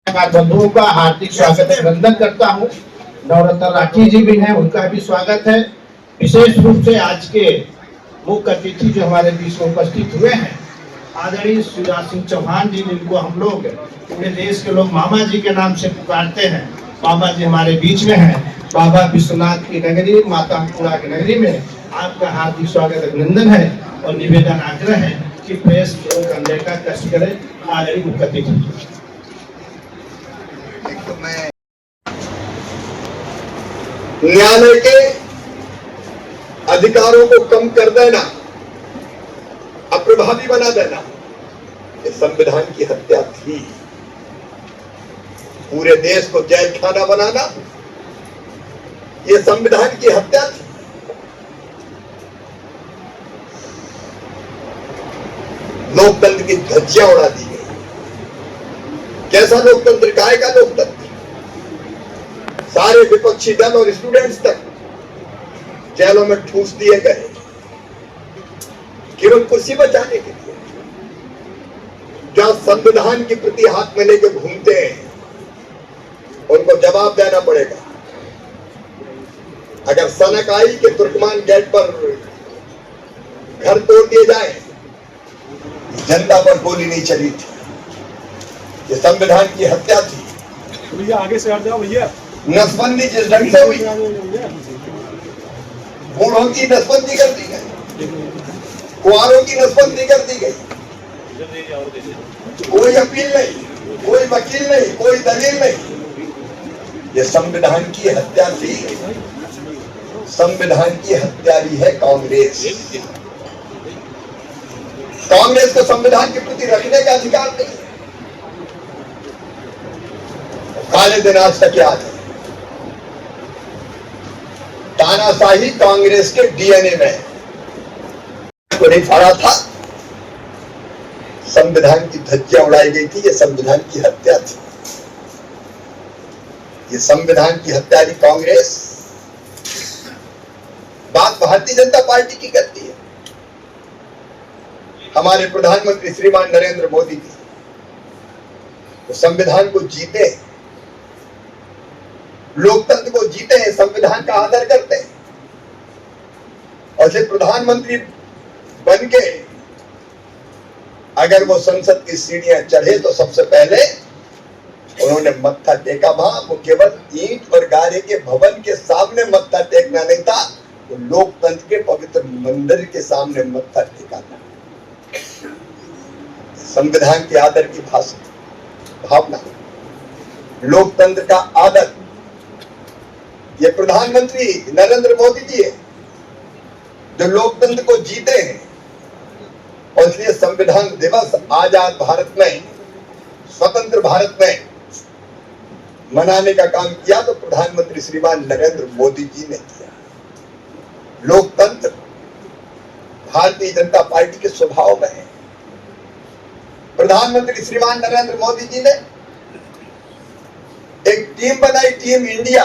बंधुओं का हार्दिक स्वागत अभिनंदन करता हूँ। नवरत्न राठी जी भी हैं, उनका भी स्वागत है। विशेष रूप से आज के मुख्य अतिथि जो हमारे बीच में उपस्थित हुए हैं, आदरणीय शिवराज सिंह चौहान जी, जिनको हम लोग पूरे देश के लोग मामा जी के नाम से पुकारते हैं। मामा जी हमारे बीच में हैं। बाबा विश्वनाथ की नगरी, माता अन्नपूर्णा की नगरी में आपका हार्दिक स्वागत अभिनंदन है और निवेदन आग्रह है कि प्रेस करने का कष्ट करें। आदरणीय मुख्य अतिथि। तो मैं न्यायालय के अधिकारों को कम कर देना, अप्रभावी बना देना, ये संविधान की हत्या थी। पूरे देश को जेल खाना बनाना, ये संविधान की हत्या थी। लोकतंत्र की धज्जियां उड़ा दी गई। कैसा लोकतंत्र, काय का लोकतंत्र? सारे विपक्षी दल और स्टूडेंट्स तक जेलों में ठूस दिए गए केवल कुर्सी बचाने के लिए। जो संविधान के प्रति हाथ में लेके घूमते हैं, उनको जवाब देना पड़ेगा। अगर सनक आई कि तुर्कमान गेट पर घर तोड़ दिए जाए, जनता पर गोली नहीं चली थी, ये संविधान की हत्या थी। भैया आगे से हट जाओ भैया। नसबंदी जिस ढंग से हुई, बूढ़ों की नसबंदी कर दी गई, कुआरों की नसबंदी कर दी गई। कोई अपील नहीं, कोई वकील नहीं, कोई दलील नहीं। ये संविधान की हत्या थी। संविधान की हत्यारी है कांग्रेस। कांग्रेस को संविधान के प्रति रखने का अधिकार नहीं है। काले दिन आज तक याद है। तानाशाही कांग्रेस के डीएनए में को नहीं फाड़ा था। संविधान की धज्जियां उड़ाई गई थी। ये संविधान की हत्या थी। ये संविधान की हत्यारी कांग्रेस बात भारतीय जनता पार्टी की करती है। हमारे प्रधानमंत्री श्रीमान नरेंद्र मोदी जी तो संविधान को जीते, लोकतंत्र को जीते हैं, संविधान का आदर करते हैं। और जब प्रधानमंत्री बन के अगर वो संसद की सीढ़ियां चढ़े तो सबसे पहले उन्होंने मत्था टेका। वहां वो केवल ईंट और गारे के भवन के सामने मत्था टेकना नहीं था, वो लोकतंत्र के पवित्र मंदिर के सामने मत्था टेका था। संविधान के आदर की भावना, लोकतंत्र का आदर, ये प्रधानमंत्री नरेंद्र मोदी जी है जो लोकतंत्र को जीते हैं। और इसलिए संविधान दिवस आजाद भारत में, स्वतंत्र भारत में मनाने का काम किया तो प्रधानमंत्री श्रीमान नरेंद्र मोदी जी ने किया। लोकतंत्र भारतीय जनता पार्टी के स्वभाव में है। प्रधानमंत्री श्रीमान नरेंद्र मोदी जी ने एक टीम बनाई, टीम इंडिया,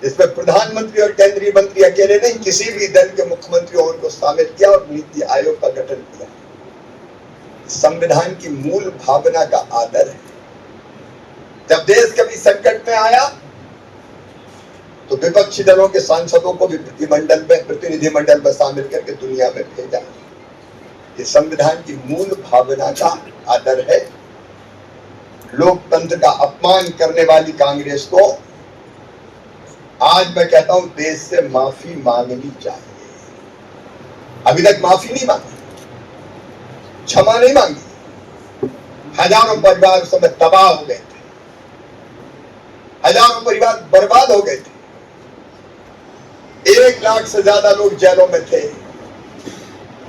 जिसमें प्रधानमंत्री और केंद्रीय मंत्री अकेले नहीं, किसी भी दल के मुख्यमंत्रियों उनको शामिल किया और नीति आयोग का गठन किया। संविधान की मूल भावना का आदर है। जब देश कभी संकट में आया तो विपक्षी दलों के सांसदों को भी प्रतिनिधिमंडल में शामिल करके दुनिया में भेजा। ये संविधान की मूल भावना का आदर है। लोकतंत्र का अपमान करने वाली कांग्रेस को आज मैं कहता हूं देश से माफी मांगनी चाहिए। अभी तक माफी नहीं मांगी, क्षमा नहीं मांगी। हजारों परिवार उस समय तबाह हो गए थे, हजारों परिवार बर्बाद हो गए थे। 1 लाख से ज्यादा लोग जेलों में थे।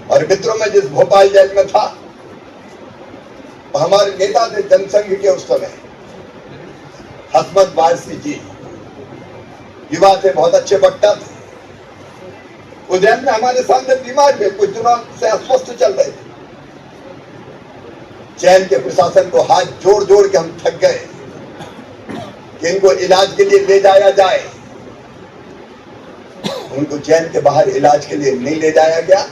और मित्रों में जिस भोपाल जेल में था, हमारे नेता थे जनसंघ के उस समय, हसमत वारसी जी, युवा थे, बहुत अच्छे वक्ता थे। वो जेल में हमारे सामने बीमार थे, कुछ दिनों से अस्वस्थ चल रहे थे। जेल के प्रशासन को हाथ जोड़ जोड़ के हम थक गए कि इनको इलाज के लिए ले जाया जाए। उनको जेल के बाहर इलाज के लिए नहीं ले जाया गया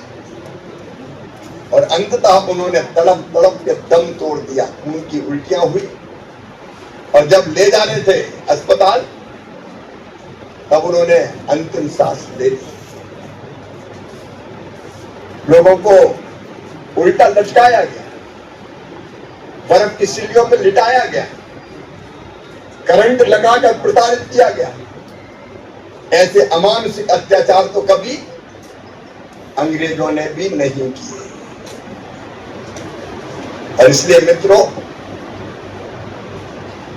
और अंततः उन्होंने तड़प तड़प के दम तोड़ दिया। उनकी उल्टियां हुई, और जब ले जा रहे थे अस्पताल, तब उन्होंने अंतिम सांस ले ली। लोगों को उल्टा लटकाया गया, बर्फ की सिल्लियों में लिटाया गया, करंट लगाकर प्रताड़ित किया गया। ऐसे अमानुषिक अत्याचार तो कभी अंग्रेजों ने भी नहीं किए। और इसलिए मित्रों,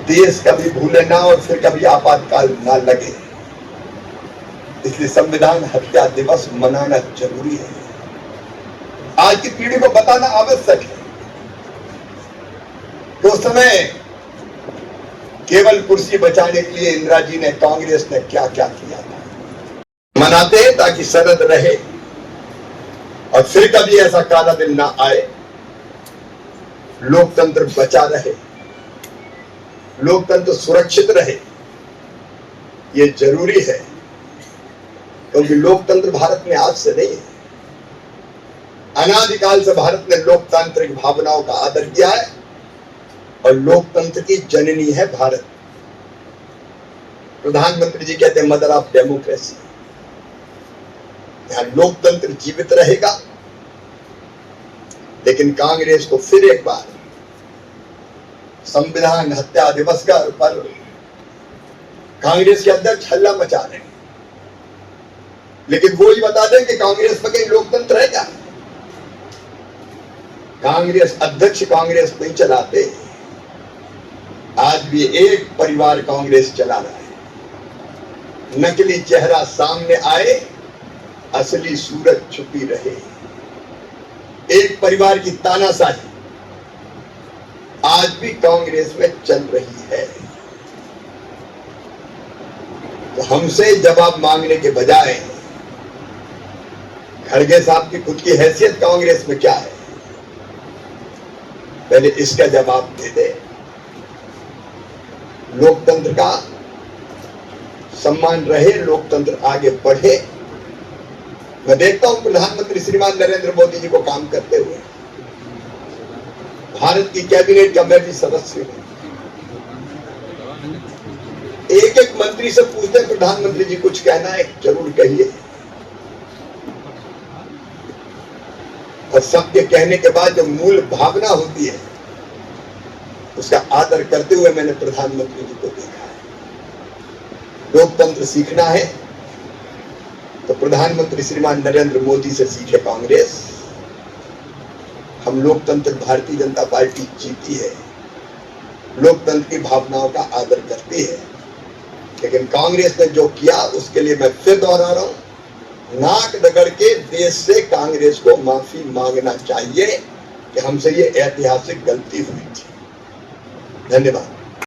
देश कभी भूले ना और फिर कभी आपातकाल ना लगे, इसलिए संविधान हत्या दिवस मनाना जरूरी है। आज की पीढ़ी को बताना आवश्यक है कि उस समय केवल कुर्सी बचाने के लिए इंदिरा जी ने, कांग्रेस ने क्या क्या किया था। मनाते हैं ताकि सरद रहे और फिर कभी ऐसा काला दिन ना आए, लोकतंत्र बचा रहे, लोकतंत्र सुरक्षित रहे। ये जरूरी है, क्योंकि लोकतंत्र भारत में आज से नहीं है। अनादिकाल से भारत ने लोकतांत्रिक भावनाओं का आदर किया है और लोकतंत्र की जननी है भारत। प्रधानमंत्री जी कहते हैं मदर ऑफ डेमोक्रेसी। यहां लोकतंत्र जीवित रहेगा, लेकिन कांग्रेस को फिर एक बार संविधान हत्या दिवस पर कांग्रेस के अध्यक्ष हल्ला मचा रहे हैं, लेकिन वो ही बता दें कि कांग्रेस में कहीं लोकतंत्र है क्या? कांग्रेस अध्यक्ष कांग्रेस नहीं चलाते, आज भी एक परिवार कांग्रेस चला रहा है। नकली चेहरा सामने आए, असली सूरत छुपी रहे। एक परिवार की तानाशाही आज भी कांग्रेस में चल रही है। तो हमसे जवाब मांगने के बजाय खड़गे साहब की खुद की हैसियत कांग्रेस में क्या है, पहले इसका जवाब दे दे। लोकतंत्र का सम्मान रहे, लोकतंत्र आगे बढ़े। मैं देखता हूं प्रधानमंत्री श्रीमान नरेंद्र मोदी जी को काम करते हुए। भारत की कैबिनेट का मैं भी सदस्य हूं। एक एक मंत्री से पूछते हैं प्रधानमंत्री जी कुछ कहना है, जरूर कहिए। और सबके कहने के बाद जो मूल भावना होती है, उसका आदर करते हुए मैंने प्रधानमंत्री जी को देखा है। लोकतंत्र सीखना है तो प्रधानमंत्री श्रीमान नरेंद्र मोदी से सीखे कांग्रेस। हम लोकतंत्र, भारतीय जनता पार्टी जीती है, लोकतंत्र की भावनाओं का आदर करती है, लेकिन कांग्रेस ने जो किया उसके लिए मैं फिर दोहरा रहा हूं, नाक रगड़ के देश से कांग्रेस को माफी मांगना चाहिए कि हमसे ये ऐतिहासिक गलती हुई थी। धन्यवाद।